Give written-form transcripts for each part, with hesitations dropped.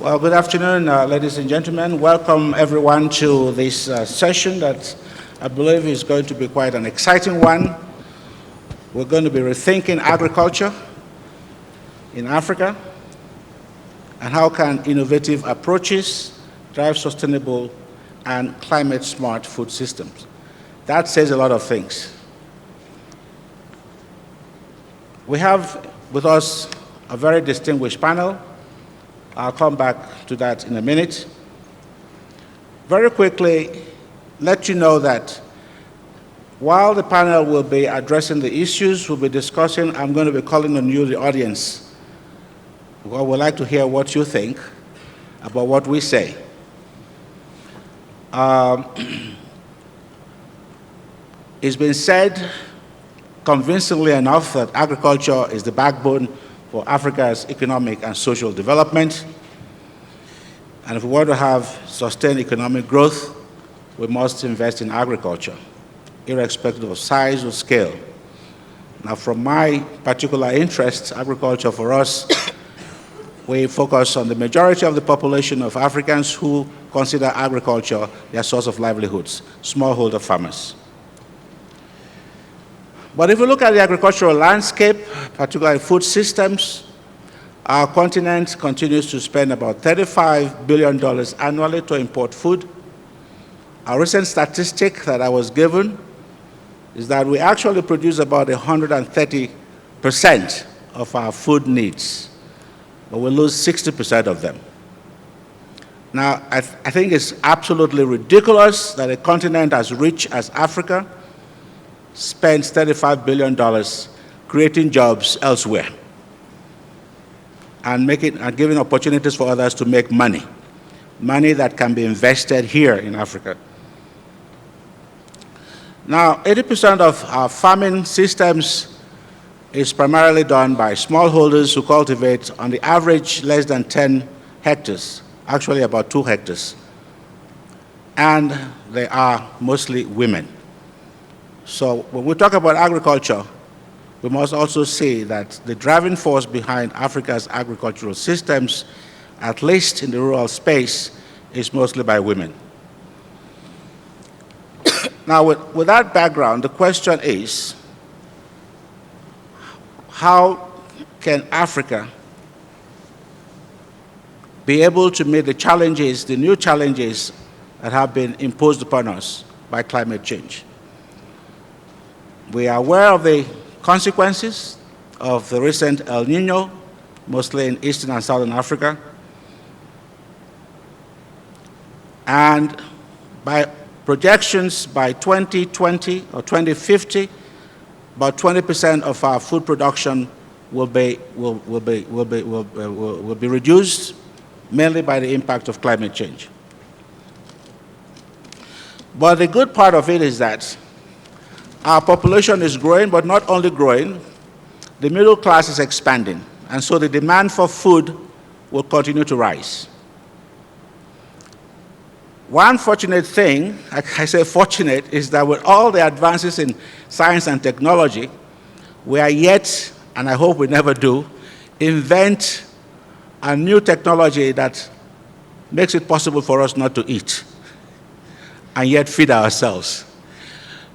Well, good afternoon, ladies and gentlemen. Welcome everyone to this session that I believe is going to be quite an exciting one. We're going to be rethinking agriculture in Africa and how can innovative approaches drive sustainable and climate-smart food systems. That says a lot of things. We have with us a very distinguished panel. I'll come back to that in a minute. Very quickly, let you know that while the panel will be addressing the issues we'll be discussing, I'm going to be calling on you, the audience. I would like to hear what you think about what we say. It's been said convincingly enough that agriculture is the backbone for Africa's economic and social development. And if we want to have sustained economic growth, we must invest in agriculture, irrespective of size or scale. Now, from my particular interests, agriculture for us, we focus on the majority of the population of Africans who consider agriculture their source of livelihoods, smallholder farmers. But if we look at the agricultural landscape, particularly food systems, our continent continues to spend about $35 billion annually to import food. A recent statistic that I was given is that we actually produce about 130% of our food needs, but we lose 60% of them. Now, I think it's absolutely ridiculous that a continent as rich as Africa spends $35 billion creating jobs elsewhere and giving opportunities for others to make money that can be invested here in Africa. Now, 80% of our farming systems is primarily done by smallholders who cultivate, on the average, less than 10 hectares, actually about 2 hectares. And they are mostly women. So when we talk about agriculture, we must also see that the driving force behind Africa's agricultural systems, at least in the rural space, is mostly by women. Now, with that background, the question is, how can Africa be able to meet the challenges, the new challenges that have been imposed upon us by climate change? We are aware of the consequences of the recent El Nino, mostly in Eastern and Southern Africa. And by projections, by 2020 or 2050, about 20% of our food production will be reduced, mainly by the impact of climate change. But the good part of it is that our population is growing, but not only growing, the middle class is expanding, and so the demand for food will continue to rise. One fortunate thing, I say fortunate, is that with all the advances in science and technology, we are yet, and I hope we never do, invent a new technology that makes it possible for us not to eat and yet feed ourselves.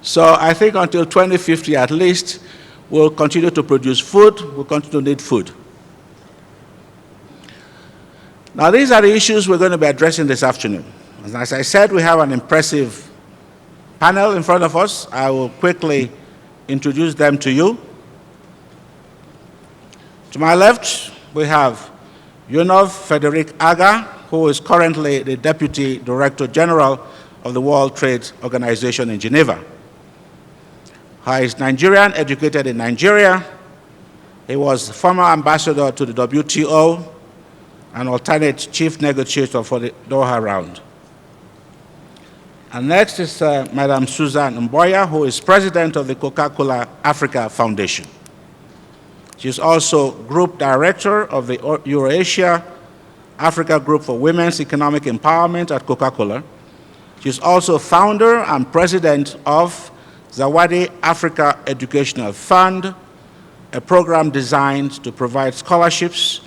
So I think until 2050 at least, we'll continue to produce food, we'll continue to need food. Now these are the issues we're going to be addressing this afternoon. As I said, we have an impressive panel in front of us. I will quickly introduce them to you. To my left, we have Yonov Frederick Agah, who is currently the Deputy Director General of the World Trade Organization in Geneva. He is Nigerian, educated in Nigeria. He was former ambassador to the WTO and alternate chief negotiator for the Doha round. And next is Madam Susan Mboya, who is president of the Coca-Cola Africa Foundation. She is also group director of the Eurasia Africa Group for Women's Economic Empowerment at Coca-Cola. She is also founder and president of Zawadi Africa Educational Fund, a program designed to provide scholarships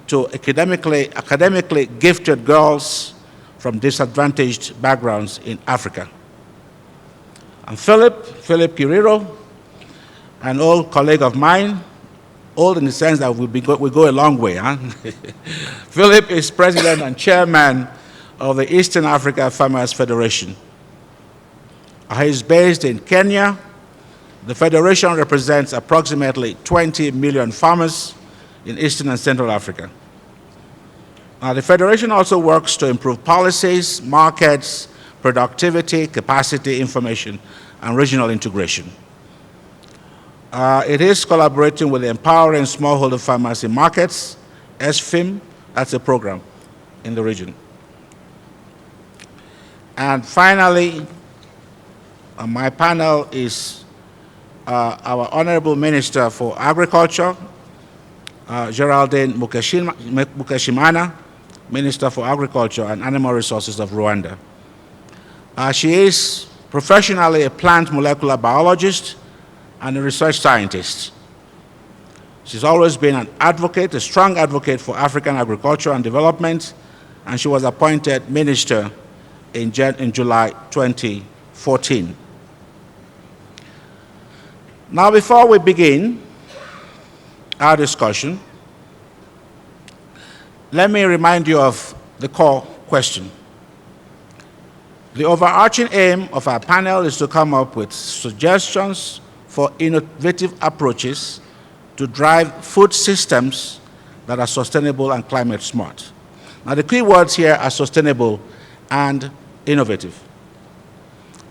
to academically gifted girls from disadvantaged backgrounds in Africa. And Philip Kiriro, an old colleague of mine, old in the sense that we go a long way. Huh? Philip is president and chairman of the Eastern Africa Farmers Federation. He is based in Kenya. The federation represents approximately 20 million farmers in Eastern and Central Africa. The federation also works to improve policies, markets, productivity, capacity, information, and regional integration. It is collaborating with the Empowering Smallholder Farmers in Markets, SFIM, that's a program in the region. And finally, on my panel is our Honorable Minister for Agriculture, Gerardine Mukeshimana, Minister for Agriculture and Animal Resources of Rwanda. She is professionally a plant molecular biologist and a research scientist. She's always been an advocate, a strong advocate for African agriculture and development, and she was appointed minister in July 2014. Now, before we begin our discussion, let me remind you of the core question. The overarching aim of our panel is to come up with suggestions for innovative approaches to drive food systems that are sustainable and climate smart. Now, the key words here are sustainable and innovative.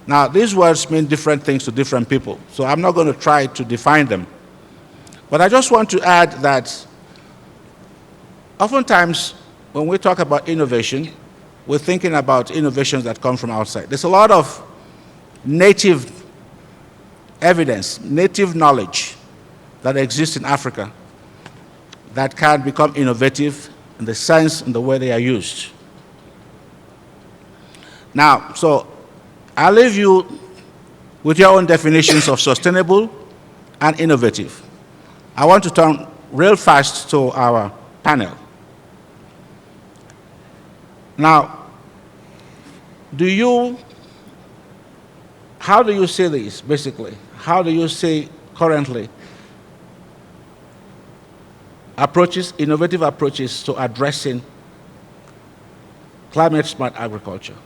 Now, these words mean different things to different people, so I'm not going to try to define them. But I just want to add that oftentimes when we talk about innovation, we're thinking about innovations that come from outside. There's a lot of native evidence, native knowledge that exists in Africa that can become innovative in the sense and the way they are used. Now, so I'll leave you with your own definitions of sustainable and innovative. I want to turn real fast to our panel. Now, how do you see this, basically? How do you see currently approaches, innovative approaches to addressing climate-smart agriculture?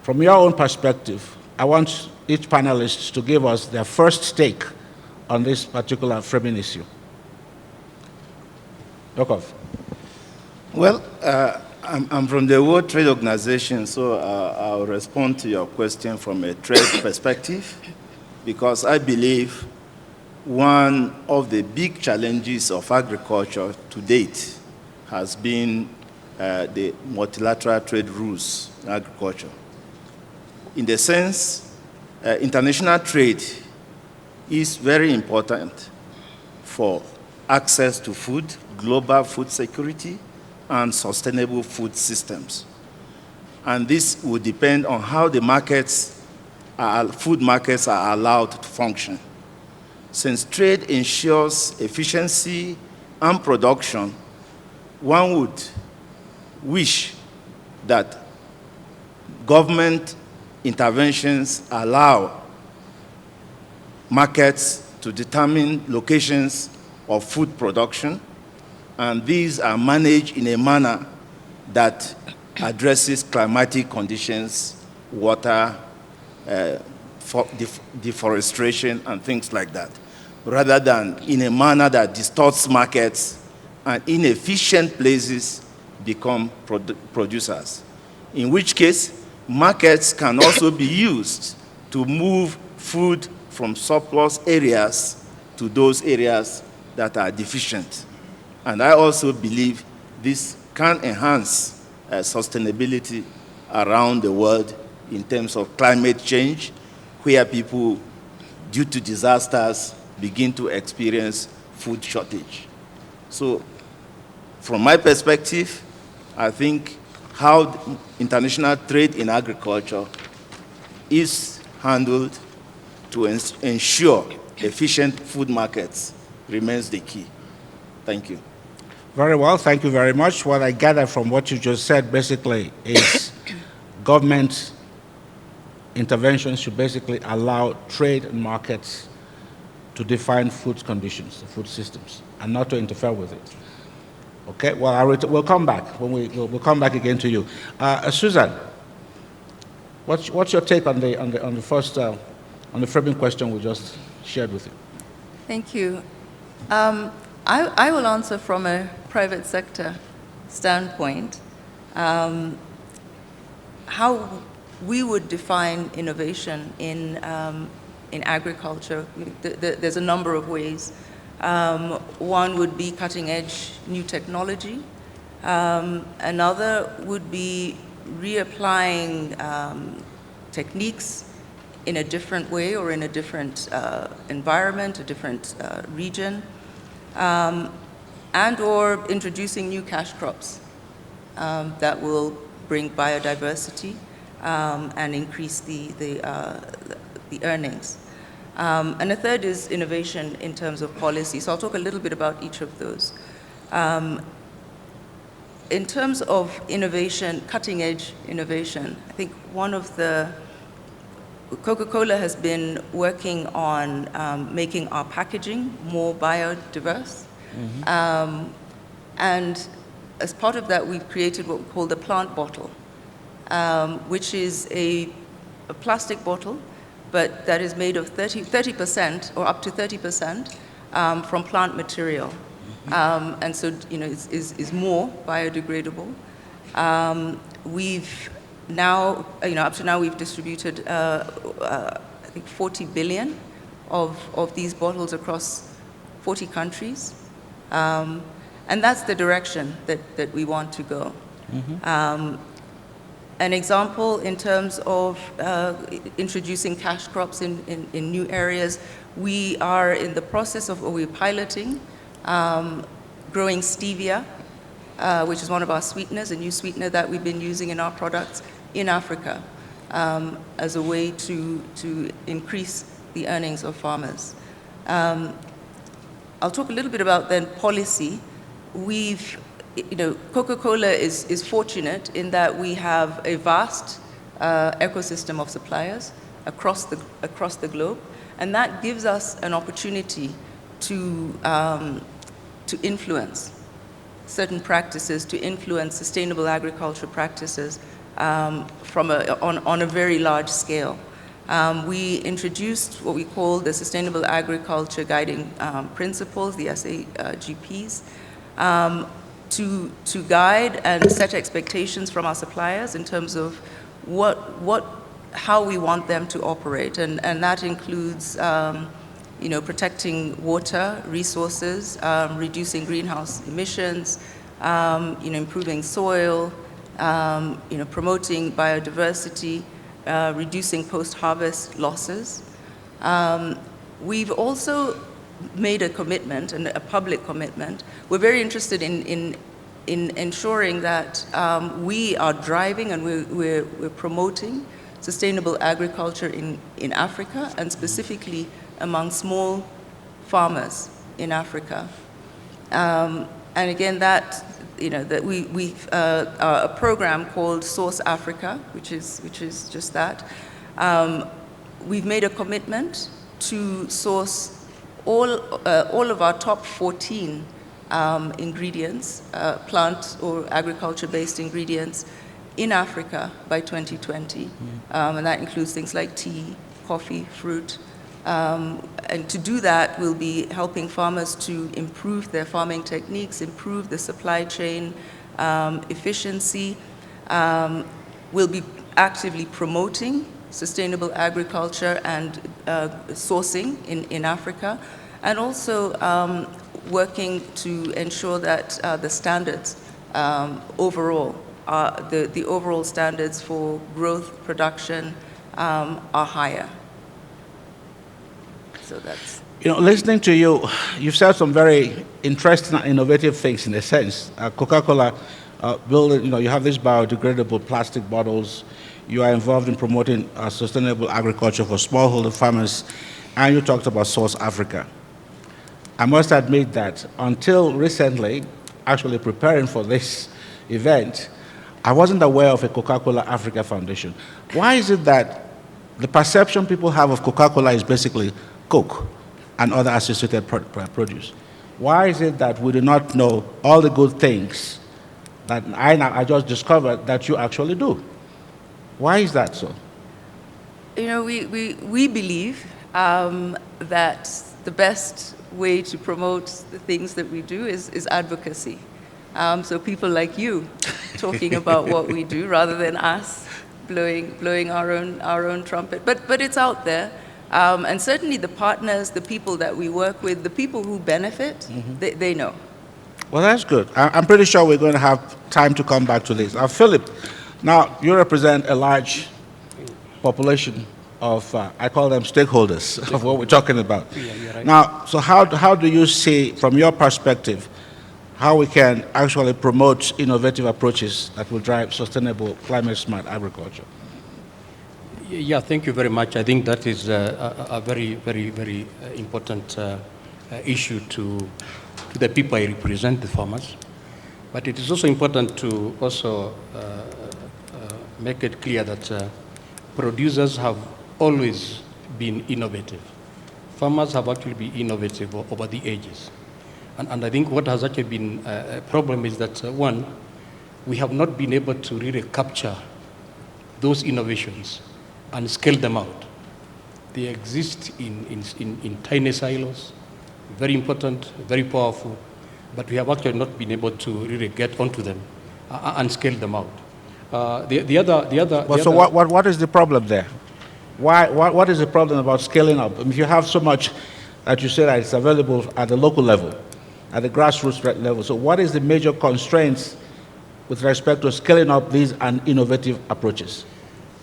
From your own perspective, I want each panelist to give us their first take on this particular framing issue. Yonov. Well, I'm from the World Trade Organization, so I'll respond to your question from a trade perspective, because I believe one of the big challenges of agriculture to date has been the multilateral trade rules in agriculture. In the sense, international trade is very important for access to food, global food security, and sustainable food systems. And this will depend on how the food markets are allowed to function. Since trade ensures efficiency and production, one would wish that government interventions allow markets to determine locations of food production, and these are managed in a manner that addresses climatic conditions, water, deforestation, and things like that, rather than in a manner that distorts markets and inefficient places become producers, in which case markets can also be used to move food from surplus areas to those areas that are deficient. And I also believe this can enhance sustainability around the world in terms of climate change, where people, due to disasters, begin to experience food shortage. So from my perspective, I think how international trade in agriculture is handled to ensure efficient food markets remains the key. Thank you. Very well, thank you very much. What I gather from what you just said basically is government interventions should basically allow trade and markets to define food conditions, food systems, and not to interfere with it. Okay, well, we'll come back when we'll come back again to you. Susan, what's your take on the first on the framing question we just shared with you? Thank you. I will answer from a private sector standpoint. How we would define innovation in agriculture, there's a number of ways. One would be cutting-edge new technology. Another would be reapplying techniques in a different way or in a different environment, a different region, and or introducing new cash crops that will bring biodiversity and increase the earnings. And a third is innovation in terms of policy. So I'll talk a little bit about each of those. In terms of innovation, cutting-edge innovation, I think one of the Coca-Cola has been working on making our packaging more biodiverse. And as part of that, we've created what we call the plant bottle, which is a plastic bottle, but that is made of 30% or up to 30% from plant material. And so, is more biodegradable. We've now, up to now, we've distributed, I think, 40 billion of these bottles across 40 countries. And that's the direction that we want to go. An example in terms of introducing cash crops in new areas, we are in the process of, or we're piloting, growing stevia, which is one of our sweeteners, a new sweetener that we've been using in our products in Africa as a way to increase the earnings of farmers. I'll talk a little bit about then policy. Coca-Cola is fortunate in that we have a vast ecosystem of suppliers across the globe, and that gives us an opportunity to influence certain practices, to influence sustainable agriculture practices on a very large scale. We introduced what we call the Sustainable Agriculture Guiding Principles, the SAGPs, to guide and set expectations from our suppliers in terms of how we want them to operate, and that includes protecting water resources, reducing greenhouse emissions, improving soil, promoting biodiversity, reducing post-harvest losses. We've also made a commitment, and a public commitment. We're very interested in ensuring that we are driving and we're promoting sustainable agriculture in Africa, and specifically among small farmers in Africa. And again, that we've a program called Source Africa, which is just that. We've made a commitment to source all of our top 14 ingredients, plant or agriculture-based ingredients, in Africa by 2020. And that includes things like tea, coffee, fruit. And to do that, we'll be helping farmers to improve their farming techniques, improve the supply chain efficiency. We'll be actively promoting sustainable agriculture and sourcing in Africa, and also working to ensure that the standards overall, the overall standards for growth, production are higher. So that's... listening to you, you've said some very interesting and innovative things in a sense. Coca-Cola, you have these biodegradable plastic bottles. You are involved in promoting sustainable agriculture for smallholder farmers, and you talked about Source Africa. I must admit that until recently, actually preparing for this event, I wasn't aware of a Coca-Cola Africa Foundation. Why is it that the perception people have of Coca-Cola is basically Coke and other associated produce? Why is it that we do not know all the good things that I just discovered that you actually do? Why is that so? You know, we believe that the best way to promote the things that we do is advocacy. So people like you talking about what we do rather than us blowing our own trumpet. But it's out there. And certainly the partners, the people that we work with, the people who benefit, they know. Well, that's good. I'm pretty sure we're going to have time to come back to this. Philip, now you represent a large population of, I call them stakeholders of what we're talking about. Yeah, you're right. Now, so how do you see, from your perspective, how we can actually promote innovative approaches that will drive sustainable, climate-smart agriculture? Yeah, thank you very much. I think that is a very, very, very important issue to the people I represent, the farmers. But it is also important to also make it clear that producers have always been innovative. Farmers have actually been innovative over the ages. And I think what has actually been a problem is that, one, we have not been able to really capture those innovations and scale them out. They exist in tiny silos, very important, very powerful, but we have actually not been able to really get onto them and scale them out. What is the problem there? What is the problem about scaling up? I mean, if you have so much that you say that it's available at the local level, at the grassroots level, so what is the major constraints with respect to scaling up these and innovative approaches?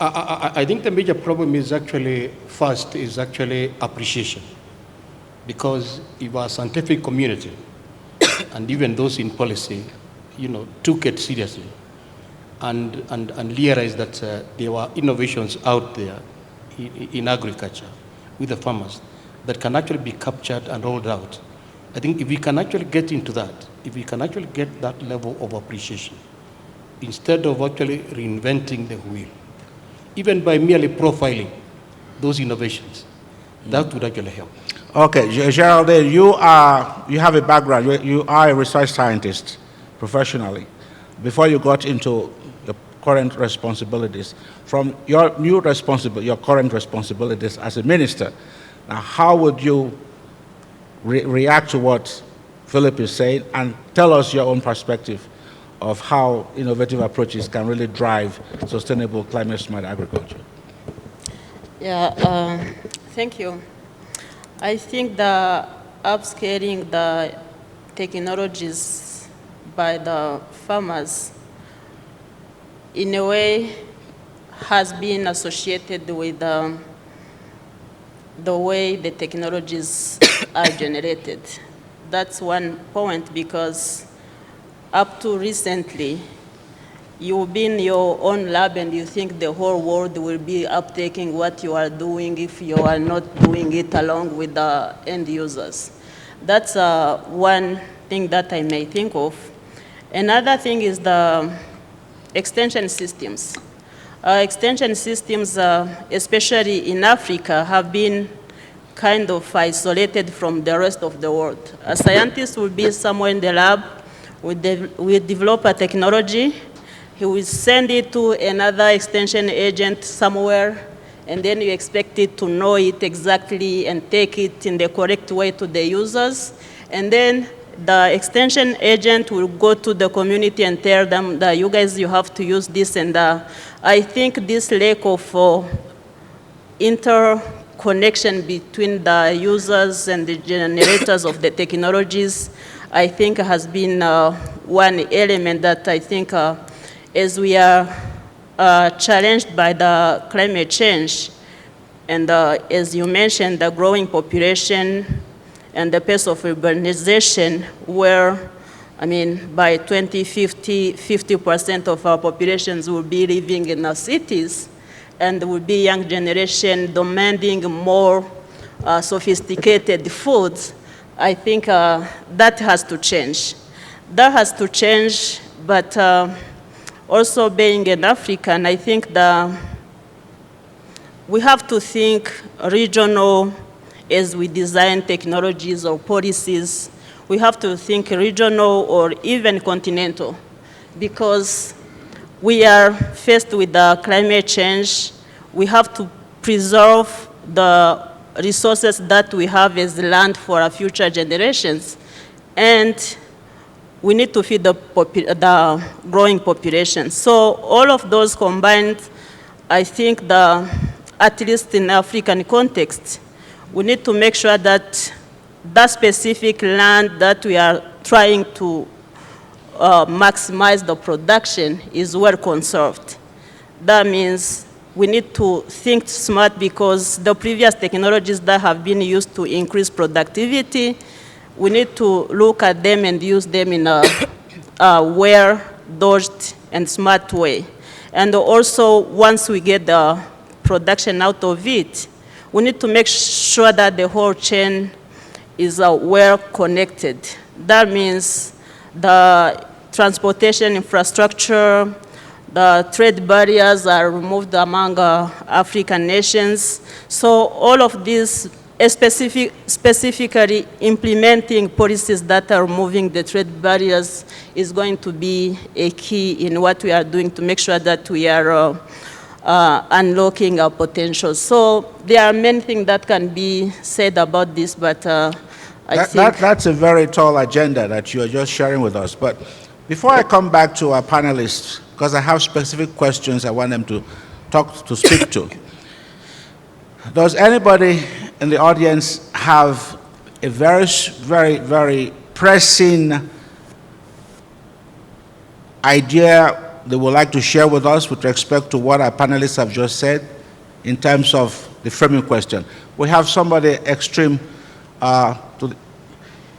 I think the major problem is actually, first, is actually appreciation. Because if our scientific community, and even those in policy, took it seriously, and realized that there were innovations out there in agriculture with the farmers that can actually be captured and rolled out. I think if we can actually get into that, if we can actually get that level of appreciation, instead of actually reinventing the wheel, even by merely profiling those innovations, that would actually help. Okay, Gerardine, you have a background. You are a research scientist professionally. Before you got into your current responsibilities, from your current responsibilities as a minister, now how would you react to what Philip is saying, and tell us your own perspective of how innovative approaches can really drive sustainable climate-smart agriculture? Yeah, thank you. I think the upscaling the technologies by the farmers, in a way, has been associated with the way the technologies are generated. That's one point, because up to recently, you've been in your own lab and you think the whole world will be uptaking what you are doing if you are not doing it along with the end users. That's one thing that I may think of. Another thing is the extension systems. Extension systems, especially in Africa, have been kind of isolated from the rest of the world. A scientist will be somewhere in the lab, we develop a technology, he will send it to another extension agent somewhere, and then you expect it to know it exactly and take it in the correct way to the users. And then the extension agent will go to the community and tell them that you guys, you have to use this. And I think this lack of interconnection between the users and the generators of the technologies, I think has been one element that I think as we are challenged by the climate change, and as you mentioned, the growing population and the pace of urbanization, where, I mean, by 2050, 50% of our populations will be living in the cities, and there will be young generation demanding more sophisticated foods. I think that has to change. That has to change, but also being an African, I think that we have to think regional as we design technologies or policies. We have to think regional or even continental, because we are faced with the climate change. We have to preserve the resources that we have as land for our future generations. And we need to feed the growing population. So all of those combined, I think at least in African context, we need to make sure that that specific land that we are trying to maximize the production is well conserved. That means we need to think smart, because the previous technologies that have been used to increase productivity, we need to look at them and use them in a well-dosed and smart way. And also, once we get the production out of it, we need to make sure that the whole chain is well connected. That means the transportation infrastructure, the trade barriers are removed among African nations. So all of these, specifically implementing policies that are removing the trade barriers, is going to be a key in what we are doing to make sure that we are unlocking our potential. So there are many things that can be said about this, but I think that's a very tall agenda that you are just sharing with us. But before I come back to our panelists, because I have specific questions I want them to speak to, does anybody in the audience have a very, very, very pressing idea they would like to share with us with respect to what our panelists have just said in terms of the framing question? We have somebody extreme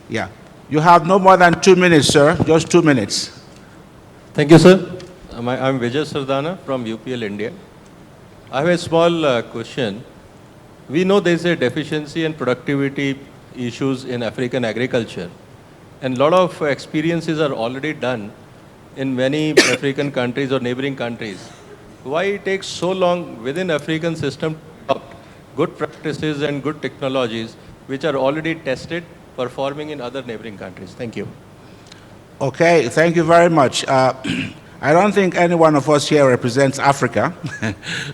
yeah. You have no more than 2 minutes, sir. Just 2 minutes. Thank you, sir. I'm Vijay Sardana from UPL, India. I have a small question. We know there is a deficiency and productivity issues in African agriculture, and a lot of experiences are already done in many African countries or neighboring countries. Why it takes so long within African system to adopt good practices and good technologies which are already tested, performing in other neighboring countries? Thank you. Okay, thank you very much. I don't think any one of us here represents Africa.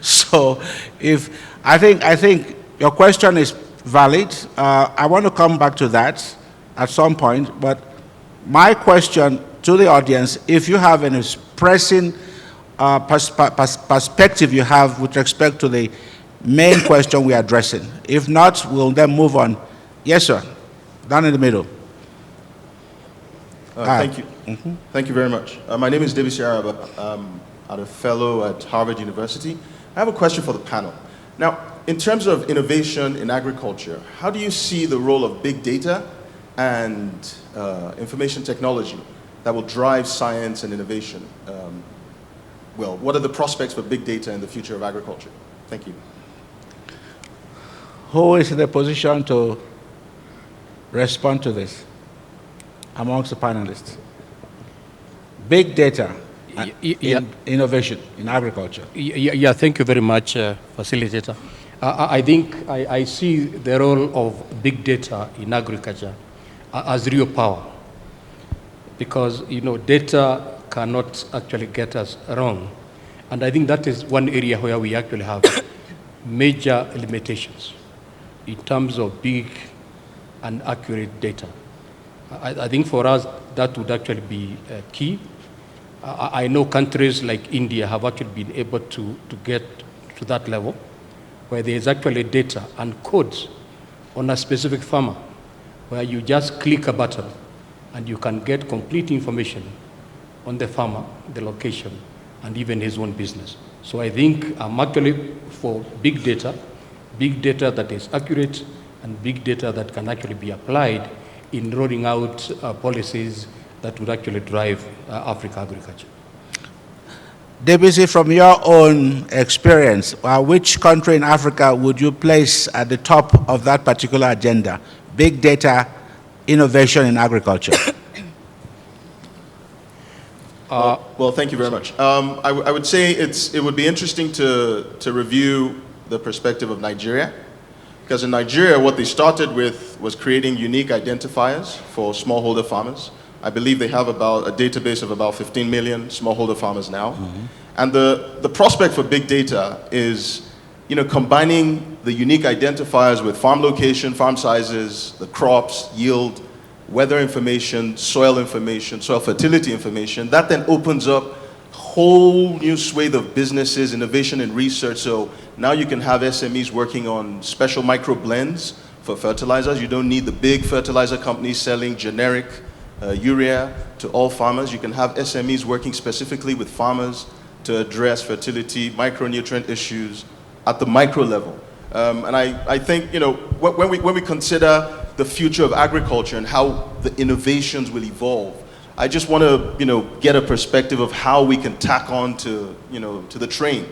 So I think your question is valid. I want to come back to that at some point, but my question to the audience, if you have any pressing perspective you have with respect to the main question we are addressing. If not, we'll then move on. Yes, sir. Down in the middle. Thank you. Mm-hmm. Thank you very much. My name is Davis Yaraba. I'm a fellow at Harvard University. I have a question for the panel. Now, in terms of innovation in agriculture, how do you see the role of big data and information technology that will drive science and innovation? Well, what are the prospects for big data in the future of agriculture? Thank you. Who is in a position to respond to this amongst the panelists? Big data and innovation in agriculture. Yeah, thank you very much, facilitator. I think I see the role of big data in agriculture as real power, because data cannot actually get us wrong, and I think that is one area where we actually have major limitations in terms of big and accurate data. I think for us that would actually be key. I know countries like India have actually been able to get to that level, where there is actually data and codes on a specific farmer, where you just click a button and you can get complete information on the farmer, the location, and even his own business. So I think I'm actually for big data that is accurate, and big data that can actually be applied in rolling out policies that would actually drive Africa agriculture. Debussy, from your own experience, which country in Africa would you place at the top of that particular agenda? Big data, innovation in agriculture. Well, thank you very much. I would say it would be interesting to review the perspective of Nigeria, because in Nigeria, what they started with was creating unique identifiers for smallholder farmers. I believe they have about a database of about 15 million smallholder farmers now. Mm-hmm. And the prospect for big data is, combining the unique identifiers with farm location, farm sizes, the crops, yield, weather information, soil fertility information. That then opens up a whole new swathe of businesses, innovation and research. So now you can have SMEs working on special micro blends for fertilizers. You don't need the big fertilizer companies selling generic urea to all farmers. You can have SMEs working specifically with farmers to address fertility, micronutrient issues at the micro level. And I think, when we consider the future of agriculture and how the innovations will evolve, I just want to, get a perspective of how we can tack on to the train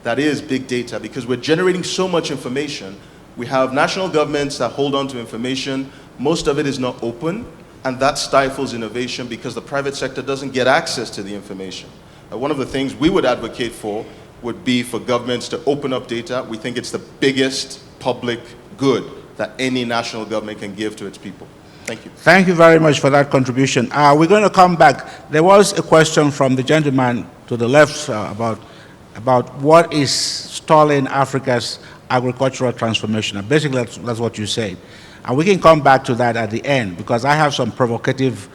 that is big data, because we're generating so much information. We have national governments that hold on to information. Most of it is not open, and that stifles innovation because the private sector doesn't get access to the information. One of the things we would advocate for would be for governments to open up data. We think it's the biggest public good that any national government can give to its people. Thank you. Thank you very much for that contribution. We're going to come back. There was a question from the gentleman to the left about what is stalling Africa's agricultural transformation. And basically, that's what you said. And we can come back to that at the end, because I have some provocative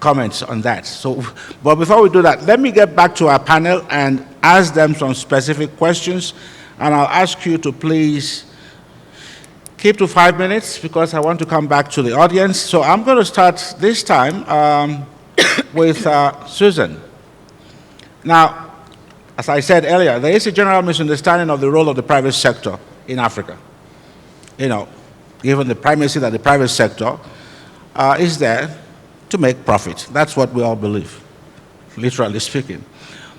comments on that. So, but before we do that, let me get back to our panel and ask them some specific questions. And I'll ask you to please keep to 5 minutes, because I want to come back to the audience. So I'm going to start this time with Susan. Now, as I said earlier, there is a general misunderstanding of the role of the private sector in Africa. Given the primacy that the private sector is there to make profit. That's what we all believe, literally speaking.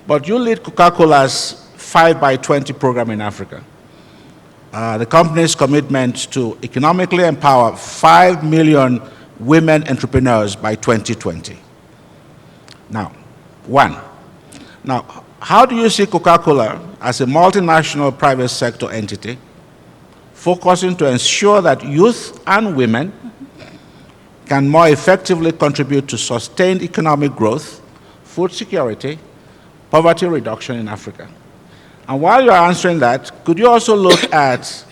But you lead Coca-Cola's 5x20 program in Africa. The company's commitment to economically empower 5 million women entrepreneurs by 2020. Now, how do you see Coca-Cola as a multinational private sector entity focusing to ensure that youth and women can more effectively contribute to sustained economic growth, food security, poverty reduction in Africa? And while you're answering that, could you also look at,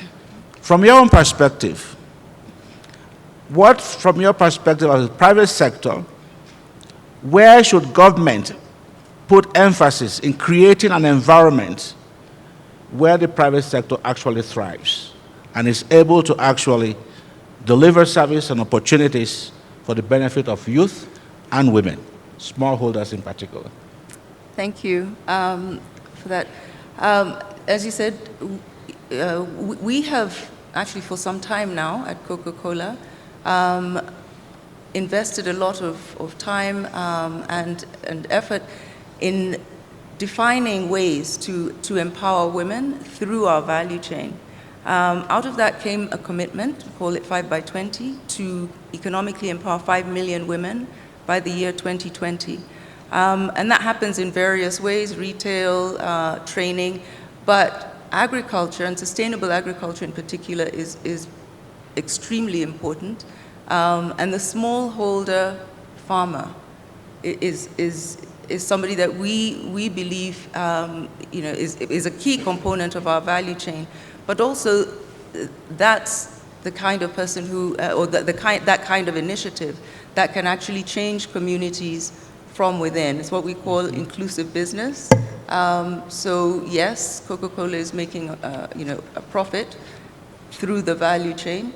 from your own perspective, what, from your perspective as a private sector, where should government put emphasis in creating an environment where the private sector actually thrives and is able to actually deliver service and opportunities for the benefit of youth and women, smallholders in particular? Thank you for that. As you said, we have actually for some time now at Coca-Cola invested a lot of time and effort in defining ways to empower women through our value chain. Out of that came a commitment, we call it 5x20, to economically empower 5 million women by the year 2020. And that happens in various ways, retail, training, but agriculture, and sustainable agriculture in particular, is extremely important. And the smallholder farmer is somebody that we believe is a key component of our value chain. But also, that's the kind of person who, or that kind of initiative that can actually change communities from within. It's what we call inclusive business. So yes, Coca-Cola is making a profit through the value chain,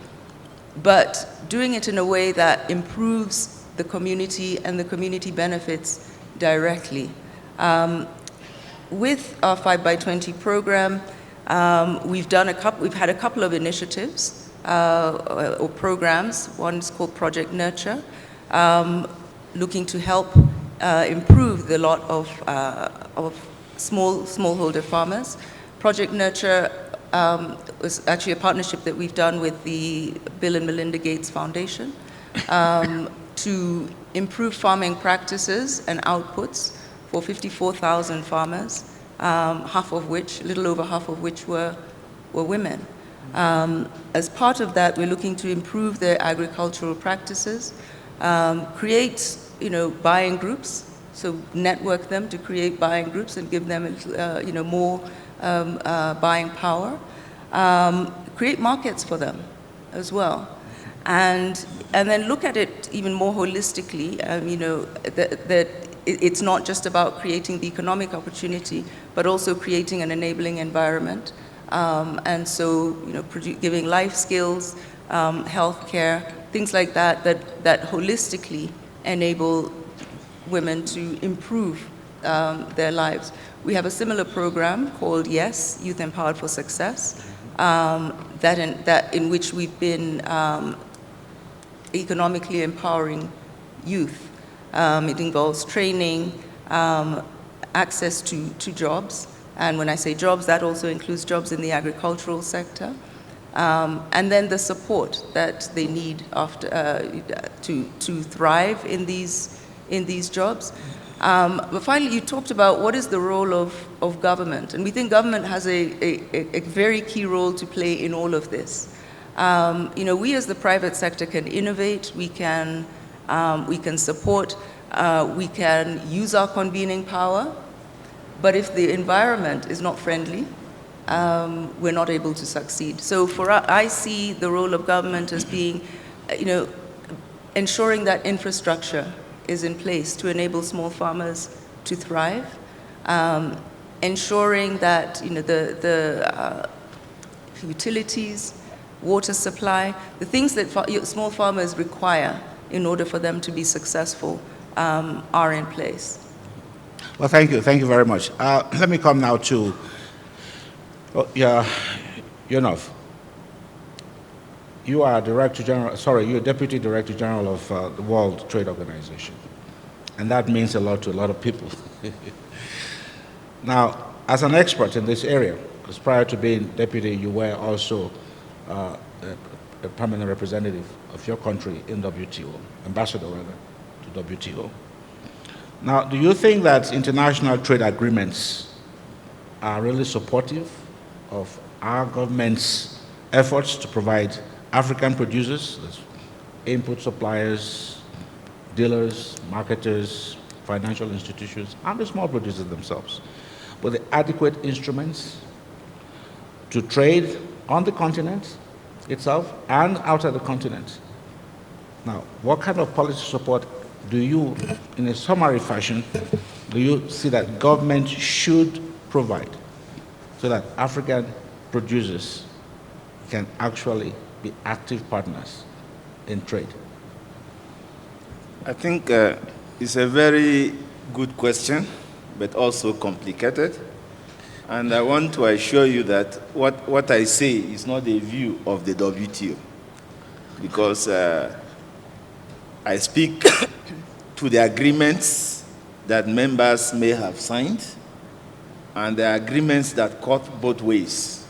but doing it in a way that improves the community and the community benefits directly. With our 5x20 program, we've had a couple of initiatives or programs. One is called Project Nurture, looking to help improve the lot of smallholder farmers. Project Nurture was actually a partnership that we've done with the Bill and Melinda Gates Foundation to improve farming practices and outputs for 54,000 farmers, half of which, a little over half of which were women. As part of that, we're looking to improve their agricultural practices, create, buying groups, so network them to create buying groups and give them, more buying power, create markets for them as well, and then look at it even more holistically. That it's not just about creating the economic opportunity, but also creating an enabling environment. And so, giving life skills, healthcare, things like that holistically enable women to improve their lives. We have a similar program called YES, Youth Empowered for Success, in which we've been economically empowering youth. It involves training, access to jobs. And when I say jobs, that also includes jobs in the agricultural sector. And then the support that they need to thrive in these jobs. But finally, you talked about what is the role of government. And we think government has a very key role to play in all of this. We as the private sector can innovate, we can support, we can use our convening power. But if the environment is not friendly, we're not able to succeed. So I see the role of government as being, ensuring that infrastructure is in place to enable small farmers to thrive, ensuring that the utilities, water supply, the things that small farmers require in order for them to be successful are in place. Well, thank you very much. Let me come now to Yonov. You are you're Deputy Director General of the World Trade Organization, and that means a lot to a lot of people. Now, as an expert in this area, because prior to being deputy, you were also a permanent representative of your country in WTO, ambassador rather to WTO. Now, do you think that international trade agreements are really supportive of our government's efforts to provide African producers, input suppliers, dealers, marketers, financial institutions, and the small producers themselves, with the adequate instruments to trade on the continent itself and outside the continent? Now, what kind of policy support do you, in a summary fashion, do you see that government should provide so that African producers can actually be active partners in trade? I think it's a very good question, but also complicated. And I want to assure you that what I say is not a view of the WTO, because I speak to the agreements that members may have signed and the agreements that cut both ways.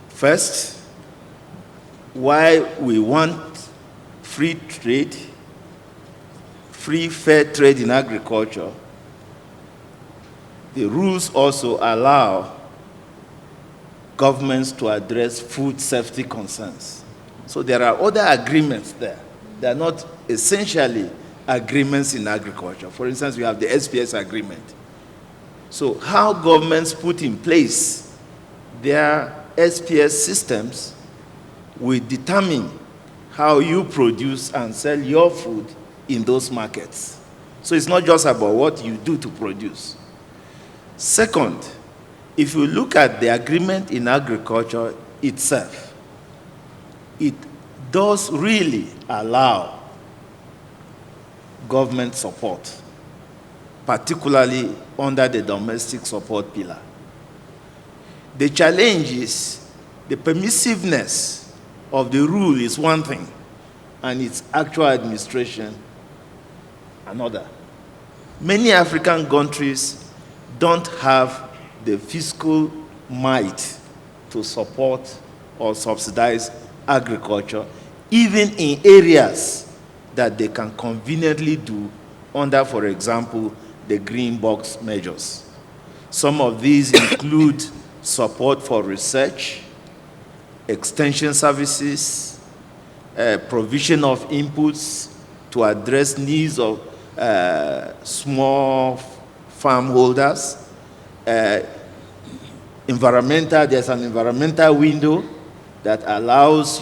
First, why we want free trade, free fair trade in agriculture, the rules also allow governments to address food safety concerns. So there are other agreements there. They are not essentially agreements in agriculture. For instance, we have the SPS agreement. So how governments put in place their SPS systems will determine how you produce and sell your food in those markets. So it's not just about what you do to produce. Second, if you look at the agreement in agriculture itself, it does really allow government support, particularly under the domestic support pillar. The challenge is the permissiveness of the rule is one thing, and its actual administration another. Many African countries don't have the fiscal might to support or subsidize agriculture, even in areas that they can conveniently do under, for example, the green box measures. Some of these include support for research, extension services, provision of inputs to address needs of small farm holders, there's an environmental window that allows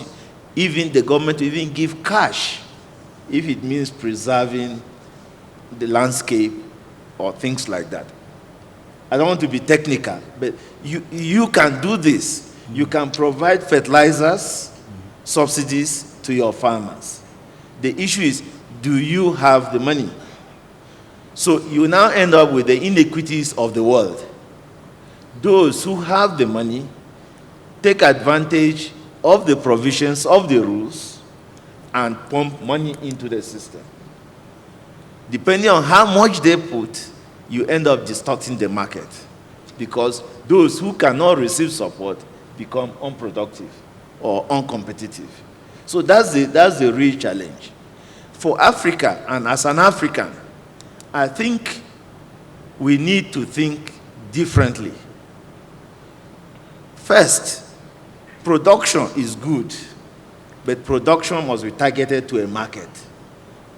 even the government to even give cash if it means preserving the landscape or things like that. I don't want to be technical, but you can do this. You can provide fertilizers, subsidies to your farmers. The issue is, do you have the money? So you now end up with the inequities of the world. Those who have the money take advantage of the provisions of the rules and pump money into the system. Depending on how much they put, you end up distorting the market, because those who cannot receive support become unproductive or uncompetitive. So that's the real challenge. For Africa, and as an African, I think we need to think differently. First, production is good, but production must be targeted to a market,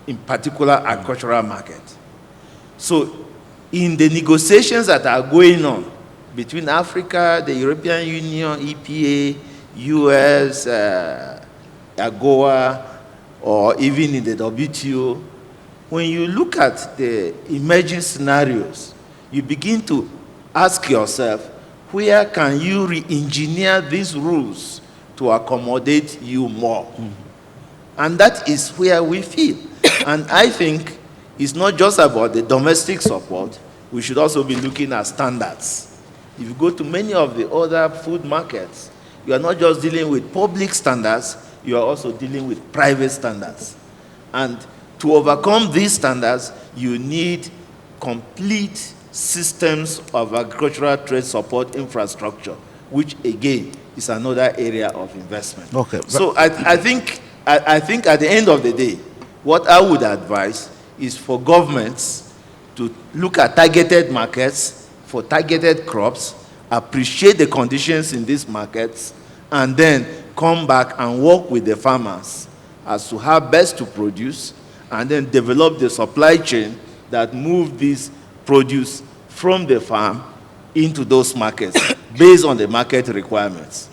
in particular agricultural market. So in the negotiations that are going on between Africa, the European Union, EPA, US, AGOA, or even in the WTO, when you look at the emerging scenarios, you begin to ask yourself, where can you re-engineer these rules to accommodate you more? Mm-hmm. And that is where we feel. And I think it's not just about the domestic support. We should also be looking at standards. If you go to many of the other food markets, you are not just dealing with public standards, you are also dealing with private standards. And to overcome these standards, you need complete systems of agricultural trade support infrastructure, which again is another area of investment. Okay. So I think at the end of the day, what I would advise is for governments to look at targeted markets for targeted crops, appreciate the conditions in these markets, and then come back and work with the farmers as to how best to produce, and then develop the supply chain that move this produce from the farm into those markets based on the market requirements.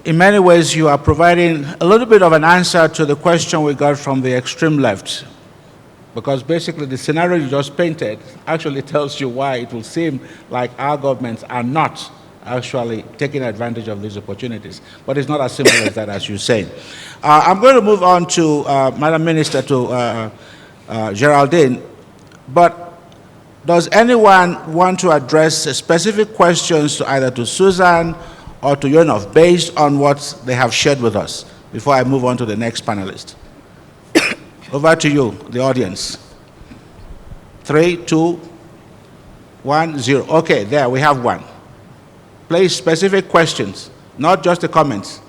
In many ways, you are providing a little bit of an answer to the question we got from the extreme left, because basically the scenario you just painted actually tells you why it will seem like our governments are not actually taking advantage of these opportunities. But it's not as simple as that, as you say. I'm going to move on to Madam Minister, to Gerardine. But does anyone want to address specific questions to either to Susan or to Yonov based on what they have shared with us before I move on to the next panelist? Over to you, the audience. 3, 2, 1, 0. Okay, there, we have one. Please, specific questions, not just the comments.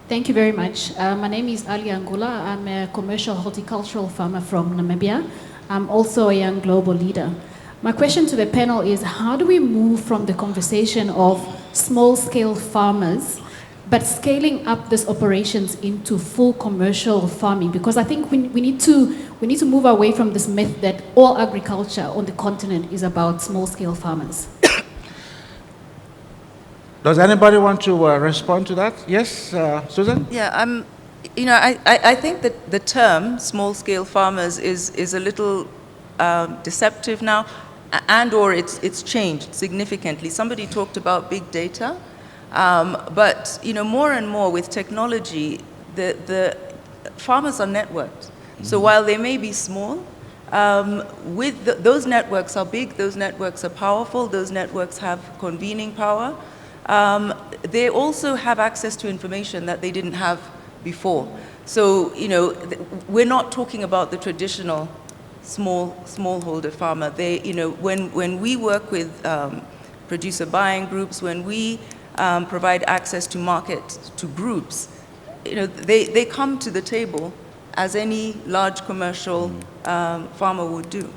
Thank you very much. My name is Ali Angula. I'm a commercial horticultural farmer from Namibia. I'm also a young global leader. My question to the panel is, how do we move from the conversation of small-scale farmers, but scaling up these operations into full commercial farming? Because I think we need to move away from this myth that all agriculture on the continent is about small-scale farmers. Does anybody want to respond to that? Yes, Susan? Yeah, I think that the term small-scale farmers is a little deceptive now, and or it's changed significantly. Somebody talked about big data, but more and more with technology, the farmers are networked. Mm-hmm. So while they may be small, those networks are big, those networks are powerful, those networks have convening power. They also have access to information that they didn't have before. So, we're not talking about the traditional smallholder farmer. They, when we work with producer buying groups, when we provide access to market to groups, they come to the table as any large commercial farmer would do.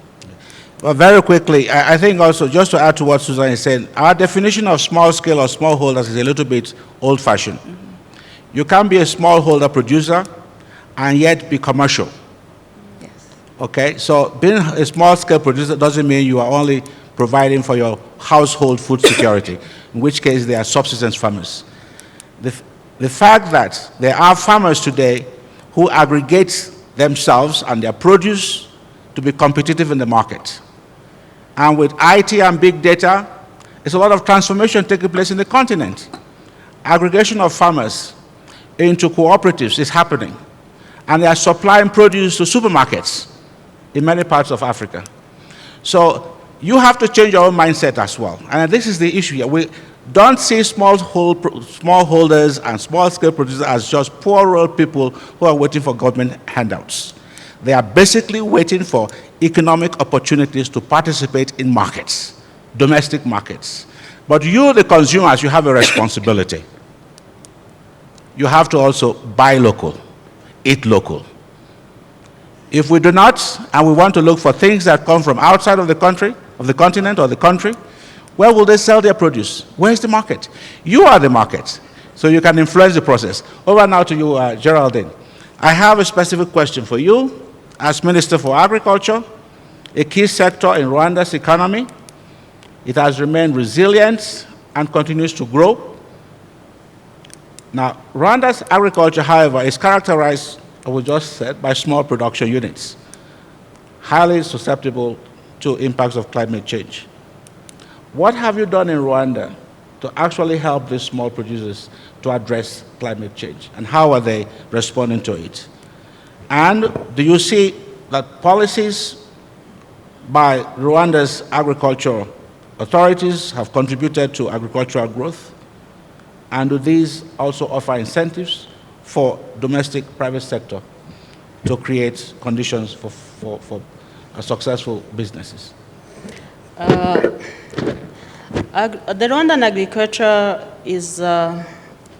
Well, very quickly, I think also, just to add to what Susan is saying, our definition of small scale or smallholders is a little bit old-fashioned. You can't be a smallholder producer and yet be commercial. Yes. Okay, so being a small-scale producer doesn't mean you are only providing for your household food security, in which case they are subsistence farmers. The fact that there are farmers today who aggregate themselves and their produce to be competitive in the market. And with IT and big data, there's a lot of transformation taking place in the continent. Aggregation of farmers into cooperatives is happening. And they are supplying produce to supermarkets in many parts of Africa. So you have to change your own mindset as well. And this is the issue here. We don't see smallholders and small-scale producers as just poor rural people who are waiting for government handouts. They are basically waiting for economic opportunities to participate in markets, domestic markets. But you, the consumers, you have a responsibility. You have to also buy local, eat local. If we do not, and we want to look for things that come from outside of the country, of the continent or the country, where will they sell their produce? Where's the market? You are the market, so you can influence the process. Over now to you, Gerardine. I have a specific question for you. As Minister for Agriculture, a key sector in Rwanda's economy, it has remained resilient and continues to grow. Now, Rwanda's agriculture, however, is characterized, as we just said, by small production units, highly susceptible to impacts of climate change. What have you done in Rwanda to actually help these small producers to address climate change, and how are they responding to it? And do you see that policies by Rwanda's agricultural authorities have contributed to agricultural growth? And do these also offer incentives for domestic private sector to create conditions for successful businesses? The Rwandan agriculture is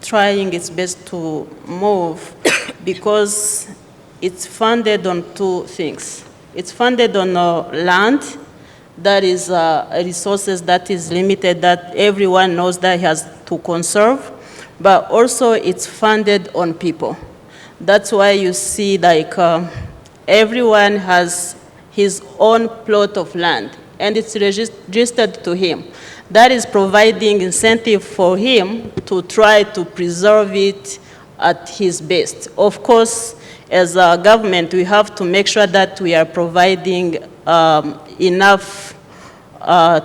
trying its best to move because it's funded on two things. It's funded on land, that is resources that is limited, that everyone knows that he has to conserve, but also it's funded on people. That's why you see like everyone has his own plot of land, and it's registered to him. That is providing incentive for him to try to preserve it at his best. Of course, as a government, we have to make sure that we are providing enough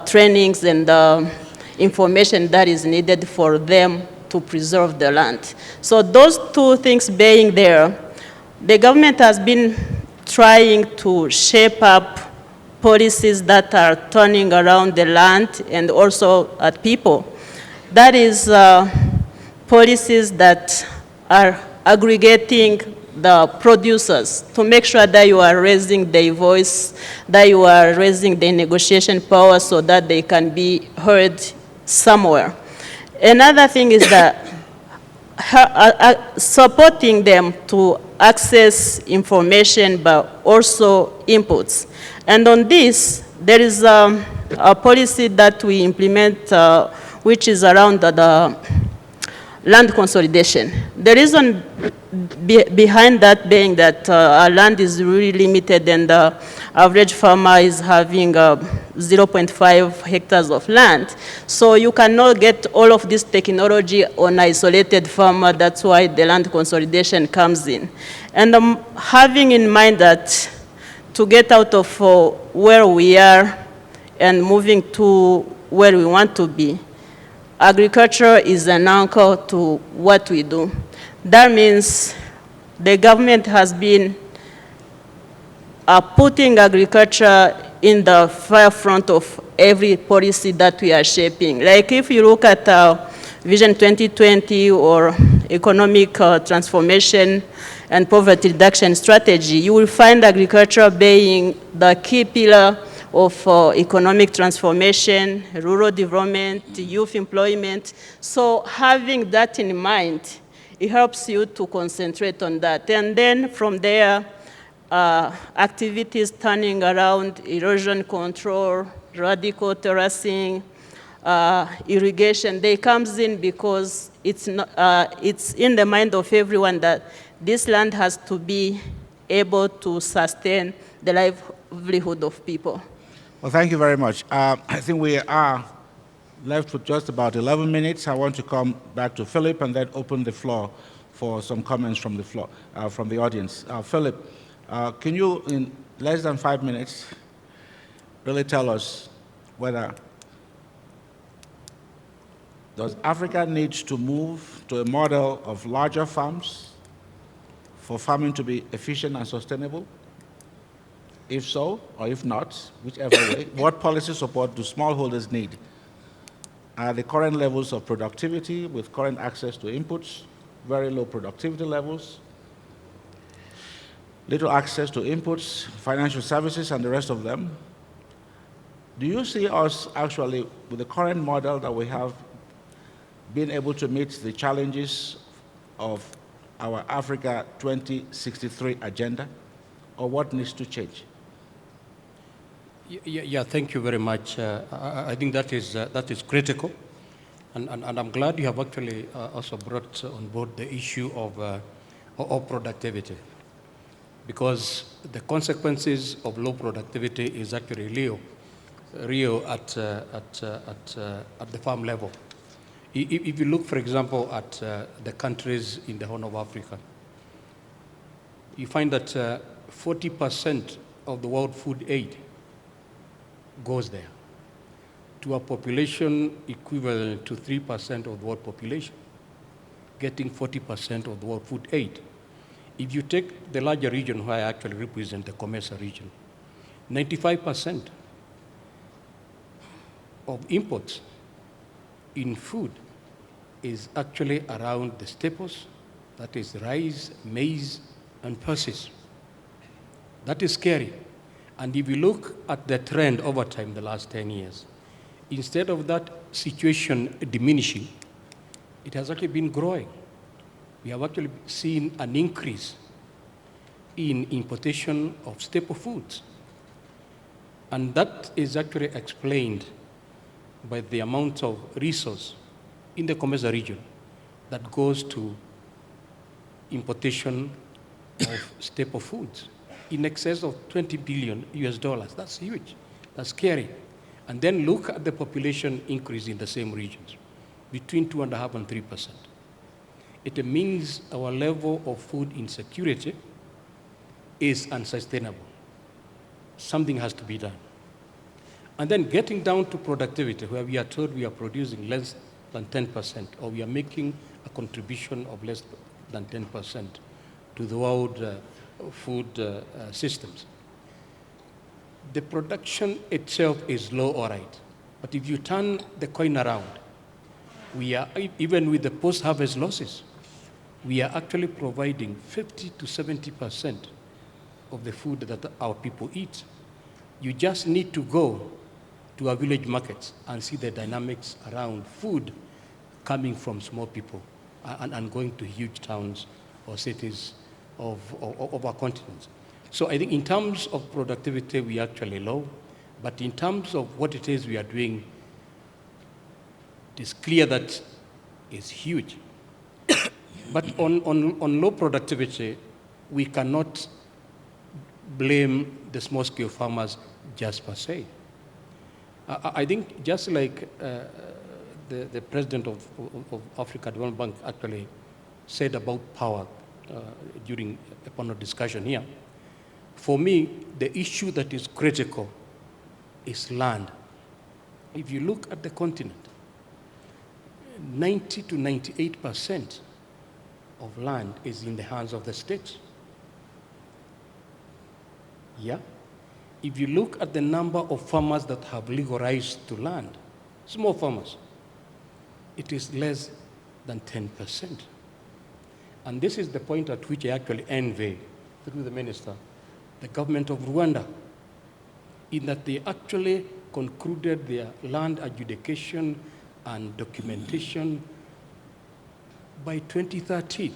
trainings and information that is needed for them to preserve the land. So those two things being there, the government has been trying to shape up policies that are turning around the land and also at people. That is policies that are aggregating the producers to make sure that you are raising their voice, that you are raising their negotiation power so that they can be heard somewhere. Another thing is that supporting them to access information but also inputs. And on this, there is a policy that we implement which is around the land consolidation. The reason behind that being that our land is really limited and the average farmer is having 0.5 hectares of land. So you cannot get all of this technology on isolated farmer. That's why the land consolidation comes in. And having in mind that to get out of where we are and moving to where we want to be, agriculture is an anchor to what we do. That means the government has been putting agriculture in the forefront of every policy that we are shaping. Like if you look at Vision 2020 or economic transformation and poverty reduction strategy, you will find agriculture being the key pillar of economic transformation, rural development, youth employment. So having that in mind it helps you to concentrate on that. And then from there, activities turning around erosion control, radical terracing, irrigation, they comes in because it's in the mind of everyone that this land has to be able to sustain the livelihood of people. Well, thank you very much. I think we are left with just about 11 minutes. I want to come back to Philip and then open the floor for some comments from the floor, from the audience. Philip, can you, in less than 5 minutes, really tell us whether does Africa need to move to a model of larger farms for farming to be efficient and sustainable? If so, or if not, whichever way, what policy support do smallholders need? Are the current levels of productivity with current access to inputs, very low productivity levels, little access to inputs, financial services, and the rest of them? Do you see us actually, with the current model that we have, being able to meet the challenges of our Africa 2063 agenda, or what needs to change? Yeah, thank you very much. I think that is critical, and I'm glad you have actually also brought on board the issue of productivity, because the consequences of low productivity is actually real at the farm level. If you look, for example, at the countries in the Horn of Africa, you find that 40% of the world food aid goes there to a population equivalent to 3% of the world population, getting 40% of the world food aid. If you take the larger region where I actually represent, the Comesa region, 95% of imports in food is actually around the staples, that is rice, maize, and pulses. That is scary. And if you look at the trend over time, the last 10 years, instead of that situation diminishing, it has actually been growing. We have actually seen an increase in importation of staple foods. And that is actually explained by the amount of resource in the Comesa region that goes to importation of staple foods in excess of $20 billion US. That's huge. That's scary. And then look at the population increase in the same regions, between 2.5% and 3%. It means our level of food insecurity is unsustainable. Something has to be done. And then getting down to productivity, where we are told we are producing less than 10%, or we are making a contribution of less than 10% to the world food systems. The production itself is low, all right. But if you turn the coin around, we are, even with the post-harvest losses, we are actually providing 50 to 70% of the food that our people eat. You just need to go to our village markets and see the dynamics around food coming from small people and going to huge towns or cities of our continent. So I think in terms of productivity, we are actually low, but in terms of what it is we are doing, it is clear that it's huge. But on low productivity, we cannot blame the small-scale farmers just per se. I think just like the president of Africa Development Bank actually said about power during a panel discussion here, for me, the issue that is critical is land. If you look at the continent, 90 to 98% of land is in the hands of the states. Yeah? If you look at the number of farmers that have legal rights to land, small farmers, it is less than 10%. And this is the point at which I actually envy, through the minister, the government of Rwanda, in that they actually concluded their land adjudication and documentation by 2013.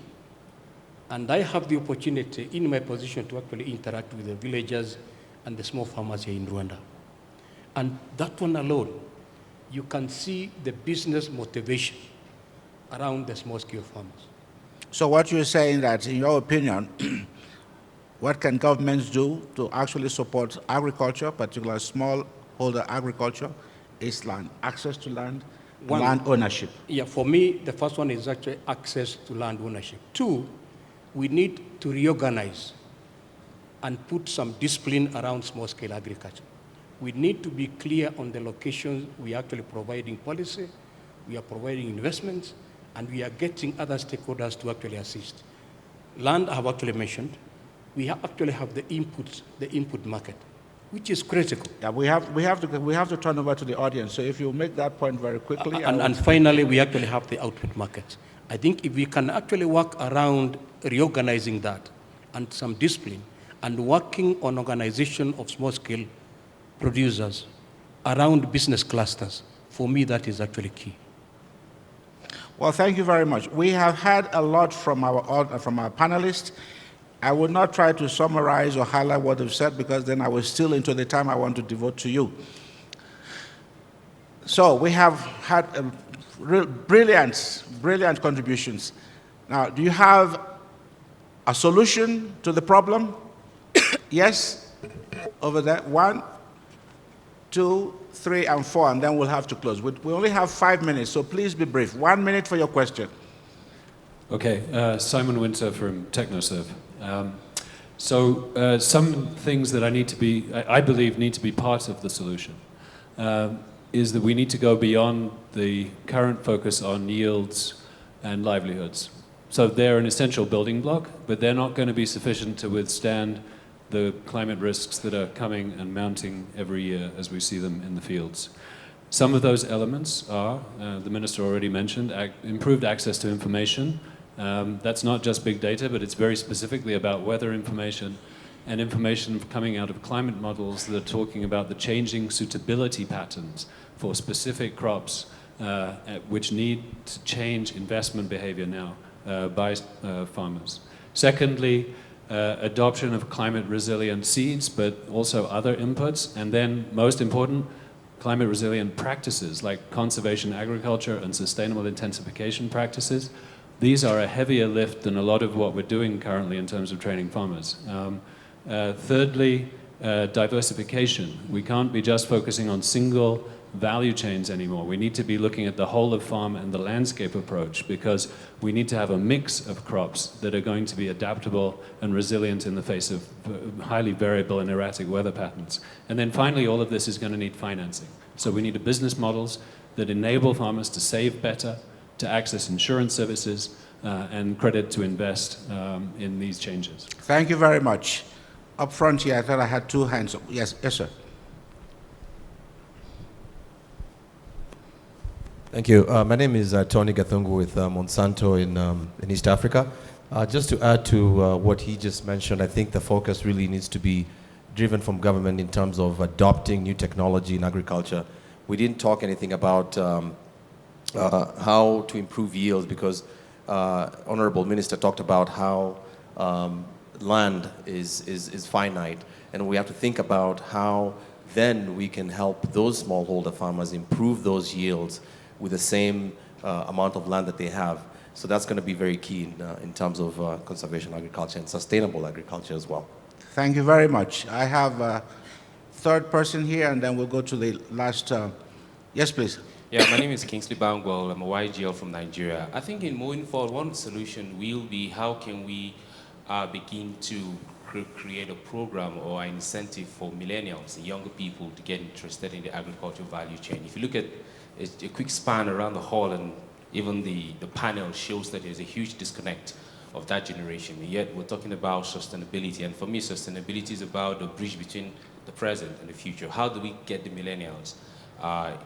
And I have the opportunity in my position to actually interact with the villagers and the small farmers here in Rwanda. And that one alone, you can see the business motivation around the small-scale farmers. So what you're saying that, in your opinion, what can governments do to actually support agriculture, particularly smallholder agriculture, is land, access to land, land ownership? Yeah, for me, the first one is actually access to land ownership. Two, we need to reorganize and put some discipline around small-scale agriculture. We need to be clear on the locations we are actually providing policy, we are providing investments, and we are getting other stakeholders to actually assist. Land I have actually mentioned. We actually have the input market, which is critical. Yeah, we have to turn over to the audience. So if you make that point very quickly. And finally, we actually have the output market. I think if we can actually work around reorganizing that and some discipline and working on organization of small-scale producers around business clusters, for me, that is actually key. Well, thank you very much. We have had a lot from our panelists. I will not try to summarize or highlight what they've said because then I will steal into the time I want to devote to you. So we have had brilliant contributions. Now, do you have a solution to the problem? Yes? Over there. 1, 2, 3, and 4, and then we'll have to close. We only have 5 minutes, so please be brief. 1 minute for your question. Okay, Simon Winter from TechnoServe. Some things that I believe need to be part of the solution is that we need to go beyond the current focus on yields and livelihoods. So they're an essential building block, but they're not going to be sufficient to withstand the climate risks that are coming and mounting every year as we see them in the fields. Some of those elements are, the Minister already mentioned, improved access to information. That's not just big data, but it's very specifically about weather information and information coming out of climate models that are talking about the changing suitability patterns for specific crops which need to change investment behavior now by farmers. Secondly, adoption of climate resilient seeds, but also other inputs, and then most important, climate resilient practices like conservation agriculture and sustainable intensification practices. These are a heavier lift than a lot of what we're doing currently in terms of training farmers. Thirdly, diversification. We can't be just focusing on single value chains anymore. We need to be looking at the whole of farm and the landscape approach because we need to have a mix of crops that are going to be adaptable and resilient in the face of highly variable and erratic weather patterns. And then finally, all of this is going to need financing. So we need business models that enable farmers to save better, to access insurance services, and credit to invest in these changes. Thank you very much. Up front here, I thought I had 2 hands up. Yes, sir. Thank you. My name is Tony Gathungu with Monsanto in East Africa. Just to add to what he just mentioned, I think the focus really needs to be driven from government in terms of adopting new technology in agriculture. We didn't talk anything about how to improve yields because Honorable Minister talked about how land is finite, and we have to think about how then we can help those smallholder farmers improve those yields with the same amount of land that they have. So that's going to be very key in terms of conservation agriculture and sustainable agriculture as well. Thank you very much. I have a third person here, and then we'll go to the last. Yes, please. Yeah, my name is Kingsley Bangwell. I'm a YGL from Nigeria. I think in moving forward, one solution will be how can we begin to create a program or an incentive for millennials and younger people to get interested in the agricultural value chain. If you look at a quick span around the hall, and even the panel shows that there's a huge disconnect of that generation. And yet we're talking about sustainability. And for me, sustainability is about the bridge between the present and the future. How do we get the millennials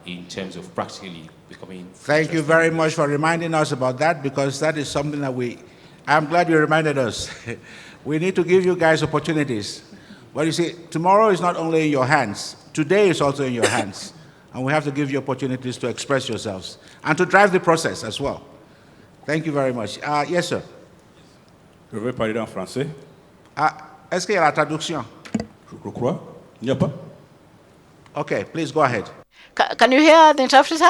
in terms of practically becoming... Thank you very much for reminding us about that, because that is something that I'm glad you reminded us. We need to give you guys opportunities. Well, you see, tomorrow is not only in your hands, today is also in your hands. And we have to give you opportunities to express yourselves and to drive the process as well. Thank you very much. Yes, sir. Je vais parler en français. Est-ce qu'il y a la traduction? Je crois. Il n'y a pas. Okay, please go ahead. Can you hear the interpreter?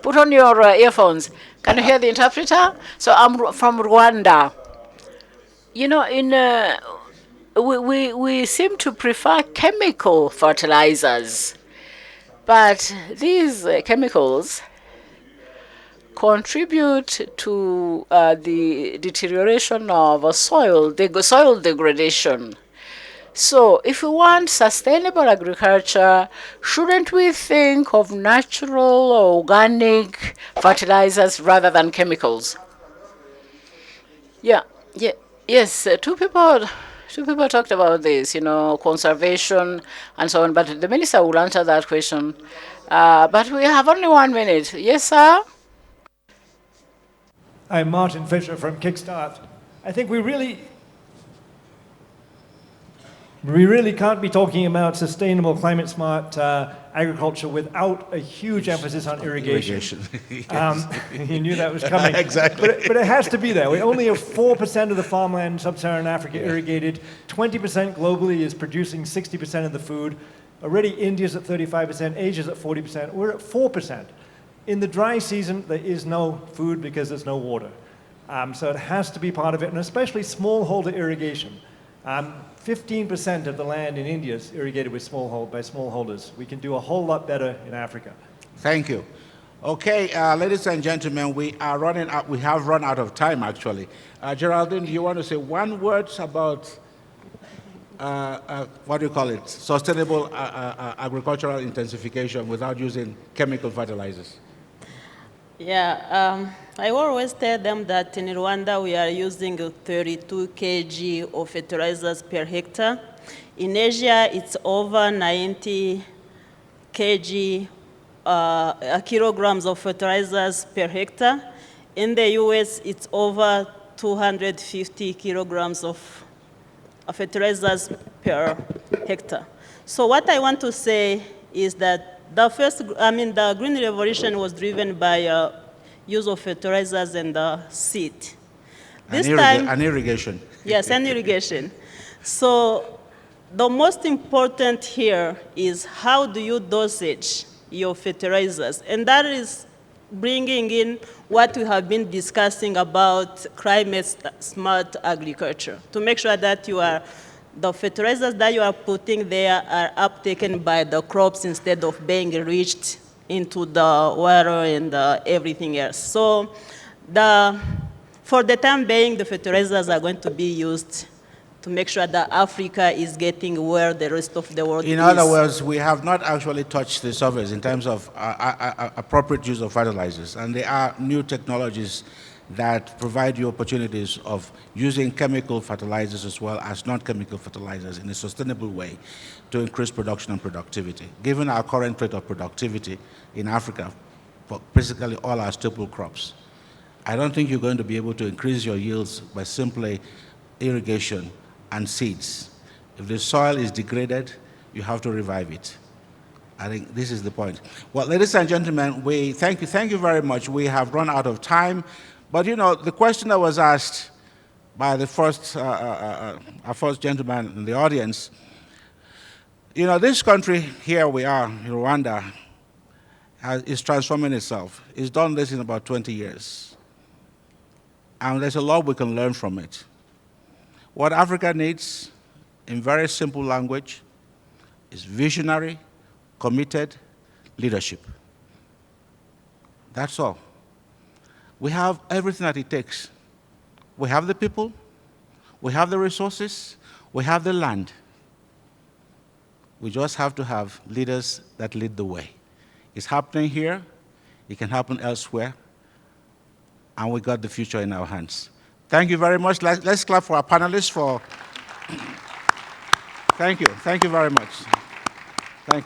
Put on your earphones. Can you hear the interpreter? So I'm from Rwanda. You know, we seem to prefer chemical fertilizers, but these chemicals contribute to the deterioration of soil, soil degradation. So if we want sustainable agriculture, shouldn't we think of natural or organic fertilizers rather than chemicals? Yes, two people talked about this, you know, conservation and so on, but the minister will answer that question. But we have only 1 minute. Yes, sir? I'm Martin Fisher from Kickstart. I think we really can't be talking about sustainable, climate-smart agriculture without a huge emphasis on irrigation. Yes. You knew that was coming. Exactly. But it has to be there. We only have 4% of the farmland in sub-Saharan Africa irrigated. 20% globally is producing 60% of the food. Already India's at 35%, Asia's at 40%. We're at 4%. In the dry season, there is no food because there's no water. So it has to be part of it, and especially smallholder irrigation. 15% of the land in India is irrigated with by smallholders. We can do a whole lot better in Africa. Thank you. Okay, ladies and gentlemen, we have run out of time, actually. Gerardine, do you want to say one word about, what do you call it, sustainable agricultural intensification without using chemical fertilizers? Yeah, I always tell them that in Rwanda we are using 32 kg of fertilizers per hectare. In Asia, it's over 90 kg kilograms of fertilizers per hectare. In the US, it's over 250 kilograms of fertilizers per hectare. So what I want to say is that the Green Revolution was driven by use of fertilizers and seed. And irrigation. Yes, and irrigation. So the most important here is how do you dosage your fertilizers? And that is bringing in what we have been discussing about climate-smart agriculture, to make sure that the fertilizers that you are putting there are uptaken by the crops instead of being reached into the water and everything else. So for the time being, the fertilizers are going to be used to make sure that Africa is getting where the rest of the world is. In other words, we have not actually touched the surface in terms of appropriate use of fertilizers. And there are new technologies that provide you opportunities of using chemical fertilizers as well as non-chemical fertilizers in a sustainable way to increase production and productivity. Given our current rate of productivity in Africa for basically all our staple crops, I don't think you're going to be able to increase your yields by simply irrigation and seeds. If the soil is degraded, you have to revive it. I think this is the point. Well, ladies and gentlemen, we thank you very much. We have run out of time. But you know, the question that was asked by the our first gentleman in the audience, you know, this country here we are in Rwanda is transforming itself. It's done this in about 20 years. And there's a lot we can learn from it. What Africa needs, in very simple language, is visionary, committed leadership. That's all. We have everything that it takes. We have the people, we have the resources, we have the land. We just have to have leaders that lead the way. It's happening here, it can happen elsewhere, and we got the future in our hands. Thank you very much. Let's clap for our panelists for... Thank you very much. Thank you.